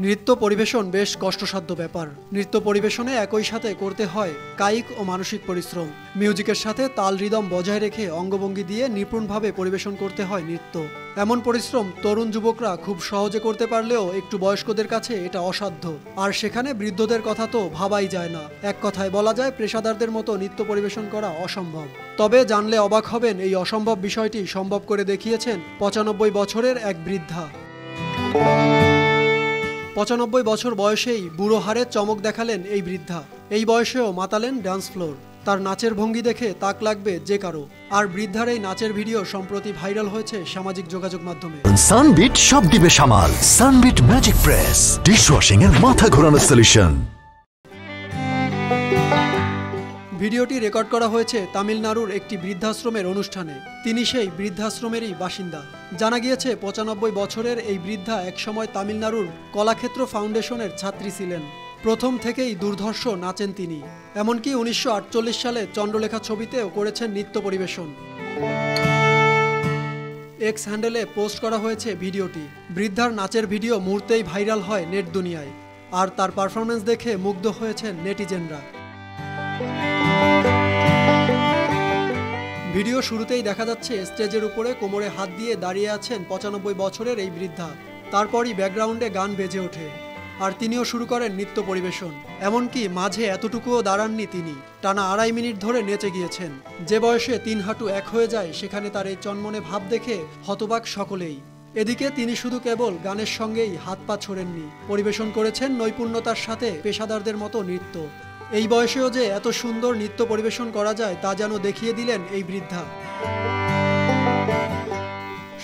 নৃত্য পরিবেশন বেশ কষ্টসাধ্য ব্যাপার। নৃত্য পরিবেশনে একই সাথে করতে হয় কায়িক ও মানসিক পরিশ্রম। মিউজিকের সাথে তাল রিদম বজায় রেখে অঙ্গভঙ্গি দিয়ে নিপুণভাবে পরিবেশন করতে হয় নৃত্য। এমন পরিশ্রম তরুণ যুবকরা খুব সহজে করতে পারলেও একটু বয়স্কদের কাছে এটা অসাধ্য। আর সেখানে বৃদ্ধদের কথা তো ভাবাই যায় না। এক কথায় বলা যায় পেশাদারদের মতো নৃত্য পরিবেশন করা অসম্ভব। তবে জানলে অবাক হবেন, এই অসম্ভব বিষয়টি সম্ভব করে দেখিয়েছেন ৯৫ বছরের এক বৃদ্ধা। ৯৫ বছর বয়সেই বুড়ো হাড়ে চমক দেখালেন এই বৃদ্ধা। এই বয়সেও মাতালেন ডান্স ফ্লোর। তার নাচের ভঙ্গি দেখে তাক লাগবে যে কারো। আর বৃদ্ধার এই নাচের ভিডিও সম্প্রতি ভাইরাল হয়েছে সামাজিক যোগাযোগ মাধ্যমে। সানবিট সব দিবে সামাল। সানবিট ম্যাজিক প্রেস ডিশওয়াশিং এর মাথা ঘোরানো সলিউশন। ভিডিওটি রেকর্ড করা হয়েছে তামিলনাড়ুর একটি বৃদ্ধাশ্রমের অনুষ্ঠানে। তিনি সেই বৃদ্ধাশ্রমেরই বাসিন্দা। জানা গিয়েছে ৯৫ বছরের এই বৃদ্ধা একসময় তামিলনাড়ুর কলাক্ষেত্র ফাউন্ডেশনের ছাত্রী ছিলেন। প্রথম থেকেই দুর্ধর্ষ নাচেন তিনি। এমনকি ১৯৪৮ সালে চন্দ্রলেখা ছবিতেও করেছেন নৃত্য পরিবেশন। এক্স হ্যান্ডেলে পোস্ট করা হয়েছে ভিডিওটি। বৃদ্ধার নাচের ভিডিও মুহূর্তেই ভাইরাল হয় নেট দুনিয়ায়। আর তার পারফরমেন্স দেখে মুগ্ধ হয়েছেন নেটিজেনরা। ভিডিও শুরুতেই দেখা যাচ্ছে স্টেজের উপরে কোমরে হাত দিয়ে দাঁড়িয়ে আছেন ৯৫ বছরের এই বৃদ্ধা। তারপরই ব্যাকগ্রাউন্ডে গান বেজে ওঠে আর তিনিও শুরু করেন নৃত্য পরিবেশন। এমনকি মাঝে এতটুকুও দাঁড়াননি তিনি, টানা ২.৫ মিনিট ধরে নেচে গিয়েছেন। যে বয়সে ৩ হাঁটু এক হয়ে যায়, সেখানে তার এই চনমনে ভাব দেখে হতবাক সকলেই। এদিকে তিনি শুধু কেবল গানের সঙ্গেই হাত পা ছোড়েননি, পরিবেশন করেছেন নৈপুণ্যতার সাথে পেশাদারদের মতো নৃত্য। এই বয়সেও যে এত সুন্দর নৃত্য পরিবেশন করা যায় তা যেন দেখিয়ে দিলেন এই বৃদ্ধা।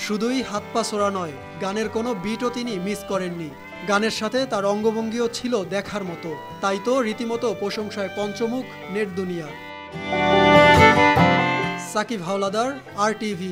শুধুই হাত পা ছোড়া নয়, গানের কোনো বিটও তিনি মিস করেননি। গানের সাথে তার অঙ্গভঙ্গিও ছিল দেখার মতো। তাই তো রীতিমতো প্রশংসায় পঞ্চমুখ নেট দুনিয়া। সাকিব হাওলাদার, RTV।